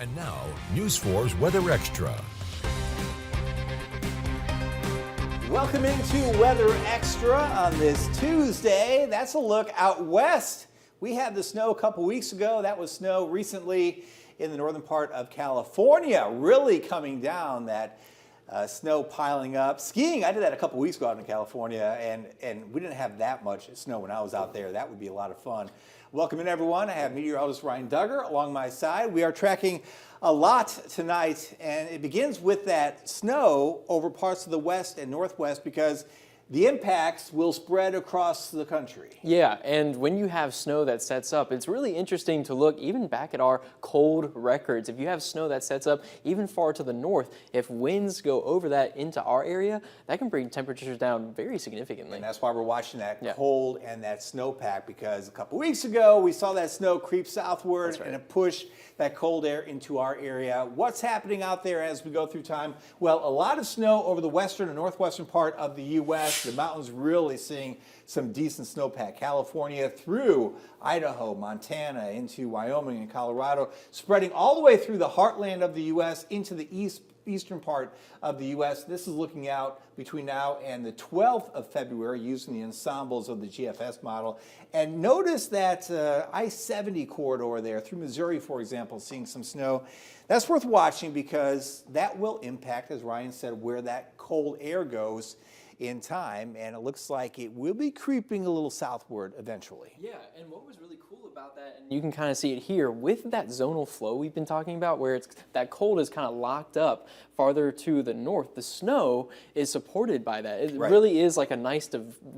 And now, News 4's Weather Extra. Welcome into Weather Extra on this Tuesday. That's a look out west. We had the snow a couple weeks ago. That was snow recently in the northern part of California, really coming down, that snow piling up. Skiing, I did that a couple weeks ago out in California, and we didn't have that much snow when I was out there. That would be a lot of fun. Welcome in, everyone. I have meteorologist Ryan Duggar along my side. We are tracking a lot tonight, and it begins with that snow over parts of the west and northwest because the impacts will spread across the country. Yeah, and when you have snow that sets up, it's really interesting to look even back at our cold records. If you have snow that sets up even far to the north, if winds go over that into our area, that can bring temperatures down very significantly. And that's why we're watching that cold and that snowpack, because a couple weeks ago we saw that snow creep southward and it pushed that cold air into our area. What's happening out there as we go through time? Well, a lot of snow over the western and northwestern part of the U.S. The mountains really seeing some decent snowpack. California through Idaho, Montana, into Wyoming and Colorado, spreading all the way through the heartland of the U.S. into the eastern part of the U.S. This is looking out between now and the 12th of February using the ensembles of the GFS model. And notice that I-70 corridor there through Missouri, for example, seeing some snow. That's worth watching because that will impact, as Ryan said, where that cold air goes in time, and it looks like it will be creeping a little southward eventually. Yeah, and what was really cool about that, and you can kind of see it here with that zonal flow we've been talking about, where it's that cold is kind of locked up farther to the north. The snow is supported by that. It really is like a nice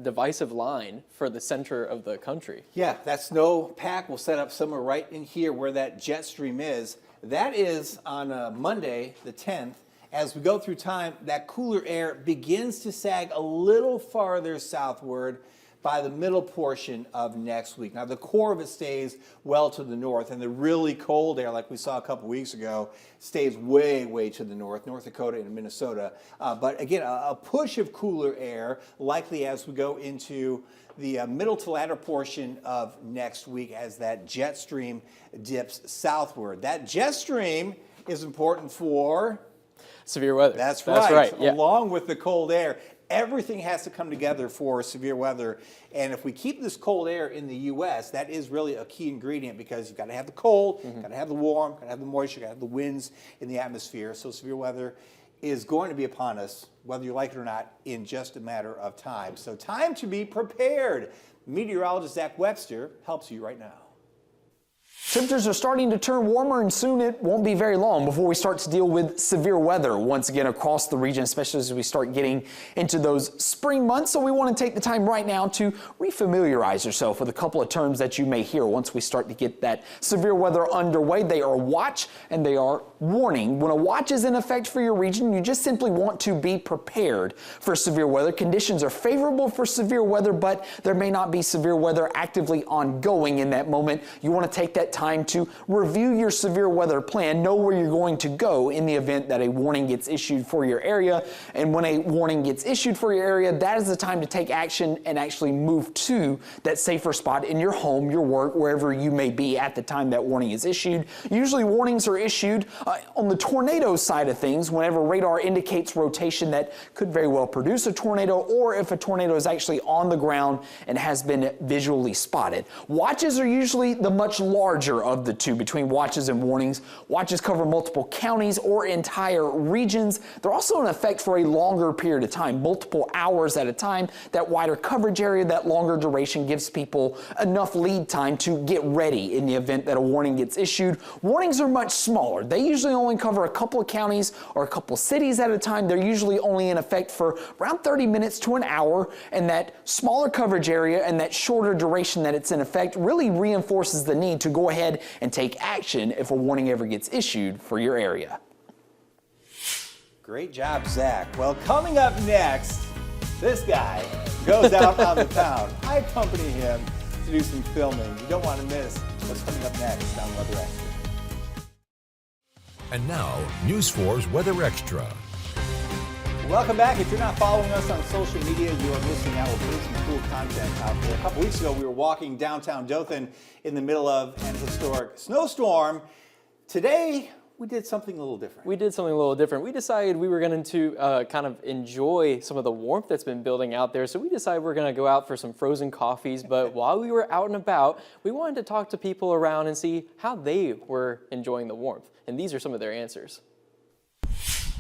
divisive line for the center of the country. Yeah, that snow pack will set up somewhere right in here where that jet stream is. That is on Monday, the 10th. As we go through time, that cooler air begins to sag a little farther southward by the middle portion of next week. Now, the core of it stays well to the north, and the really cold air, like we saw a couple weeks ago, stays way, way to the north, North Dakota and Minnesota. But again, a push of cooler air, likely as we go into the middle to latter portion of next week as that jet stream dips southward. That jet stream is important for severe weather. That's right. Yeah. Along with the cold air, everything has to come together for severe weather. And if we keep this cold air in the U.S., that is really a key ingredient because you've got to have the cold, you've got to have the warm, got to have the moisture, got to have the winds in the atmosphere. So severe weather is going to be upon us, whether you like it or not, in just a matter of time. So time to be prepared. Meteorologist Zach Webster helps you right now. Temperatures are starting to turn warmer, and soon it won't be very long before we start to deal with severe weather once again across the region, especially as we start getting into those spring months. So we want to take the time right now to refamiliarize yourself with a couple of terms that you may hear once we start to get that severe weather underway. They are watch and they are warning. When a watch is in effect for your region, you just simply want to be prepared for severe weather. Conditions are favorable for severe weather, but there may not be severe weather actively ongoing in that moment. You want to take that time to review your severe weather plan, know where you're going to go in the event that a warning gets issued for your area. And when a warning gets issued for your area, that is the time to take action and actually move to that safer spot in your home, your work, wherever you may be at the time that warning is issued. Usually warnings are issued on the tornado side of things whenever radar indicates rotation that could very well produce a tornado, or if a tornado is actually on the ground and has been visually spotted. Watches are usually the much larger of the two between watches and warnings. Watches cover multiple counties or entire regions. They're also in effect for a longer period of time, multiple hours at a time. That wider coverage area, that longer duration gives people enough lead time to get ready in the event that a warning gets issued. Warnings are much smaller. They usually only cover a couple of counties or a couple cities at a time. They're usually only in effect for around 30 minutes to an hour, and that smaller coverage area and that shorter duration that it's in effect really reinforces the need to go ahead and take action if a warning ever gets issued for your area. Great job, Zach. Well, coming up next, this guy goes out on the town. I accompany him to do some filming. You don't want to miss what's coming up next on Weather Extra. And now, News 4's Weather Extra. Welcome back. If you're not following us on social media, you are missing out. We're putting some cool content out there. A couple weeks ago, we were walking downtown Dothan in the middle of an historic snowstorm. Today, we did something a little different. We did something a little different. We decided we were going to kind of enjoy some of the warmth that's been building out there. So we decided we're going to go out for some frozen coffees. But while we were out and about, we wanted to talk to people around and see how they were enjoying the warmth. And these are some of their answers.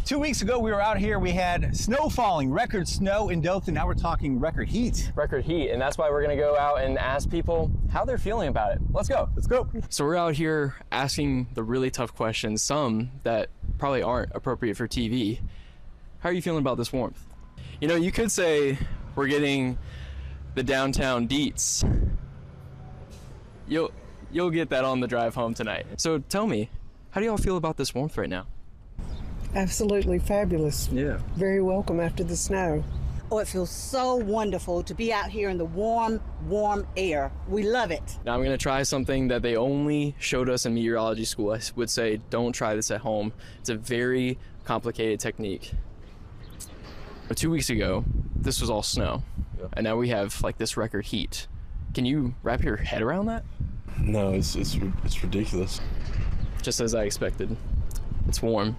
2 weeks ago, we were out here. We had snow falling, record snow in Dothan. Now we're talking record heat. Record heat, and that's why we're gonna go out and ask people how they're feeling about it. Let's go. Let's go. So we're out here asking the really tough questions, some that probably aren't appropriate for TV. How are you feeling about this warmth? You know, you could say we're getting the downtown deets. You'll get that on the drive home tonight. So tell me, how do y'all feel about this warmth right now? Absolutely fabulous. Yeah. Very welcome after the snow. Oh, it feels so wonderful to be out here in the warm, warm air. We love it. Now I'm gonna try something that they only showed us in meteorology school. I would say don't try this at home. It's a very complicated technique. But 2 weeks ago, this was all snow. Yeah. And now we have like this record heat. Can you wrap your head around that? No, it's ridiculous. Just as I expected. It's warm.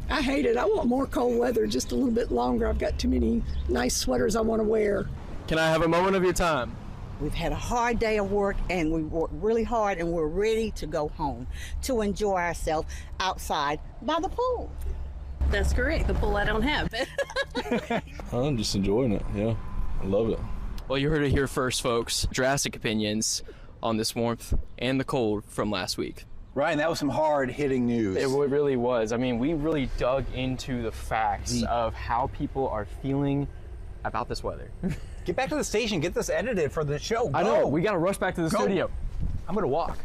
I hate it. I want more cold weather, just a little bit longer. I've got too many nice sweaters I want to wear. Can I have a moment of your time? We've had a hard day of work and we worked really hard and we're ready to go home to enjoy ourselves outside by the pool. That's correct. The pool I don't have. I'm just enjoying it. Yeah, I love it. Well, you heard it here first, folks. Drastic opinions on this warmth and the cold from last week. Ryan, that was some hard-hitting news. It really was. I mean, we really dug into the facts of how people are feeling about this weather. Get back to the station. Get this edited for the show. Go. I know. We got to rush back to the studio. I'm going to walk.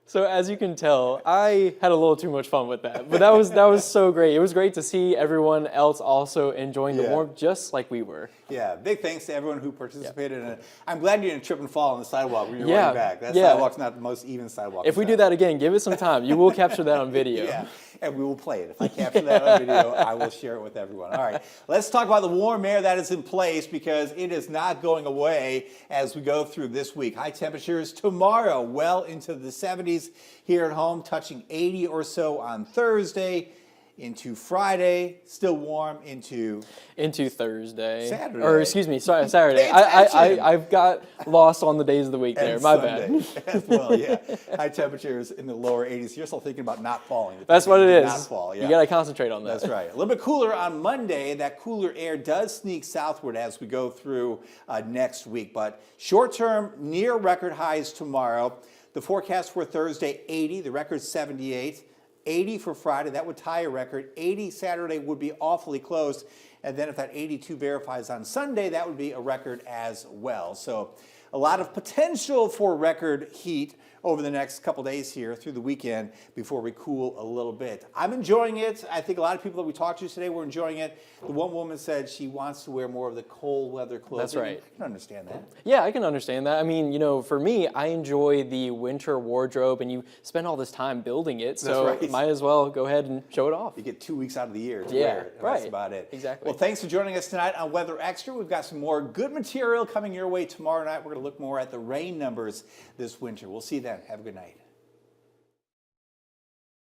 So as you can tell, I had a little too much fun with that, but that was so great. It was great to see everyone else also enjoying the warmth just like we were. Yeah, big thanks to everyone who participated in it. I'm glad you didn't trip and fall on the sidewalk when you're running back. That sidewalk's not the most even sidewalk. If we do that again, give it some time. You will capture that on video. Yeah, and we will play it. If I capture that on video, I will share it with everyone. All right, let's talk about the warm air that is in place because it is not going away as we go through this week. High temperatures tomorrow, well into the 70s here at home, touching 80 or so on Thursday. Into Friday, still warm into Thursday. Saturday. Or excuse me, sorry, Saturday. I've got lost on the days of the week there. My Sunday bad. as well, yeah. High temperatures in the lower 80s. You're still thinking about not falling. That's what it is. Not fall, yeah. You got to concentrate on that. That's right. A little bit cooler on Monday. That cooler air does sneak southward as we go through next week. But short term, near record highs tomorrow. The forecast for Thursday, 80. The record 78. 80 for Friday, that would tie a record. 80 Saturday would be awfully close. And then if that 82 verifies on Sunday, that would be a record as well. So a lot of potential for record heat over the next couple days here through the weekend before we cool a little bit. I'm enjoying it. I think a lot of people that we talked to today were enjoying it. The one woman said she wants to wear more of the cold weather clothing. That's right. I can understand that. Yeah, I can understand that. I mean, you know, for me, I enjoy the winter wardrobe, and you spend all this time building it, so might as well go ahead and show it off. You get 2 weeks out of the year to wear it. Right. That's about it. Exactly. Well, thanks for joining us tonight on Weather Extra. We've got some more good material coming your way tomorrow night. We're going to look more at the rain numbers this winter. We'll see you then. Have a good night.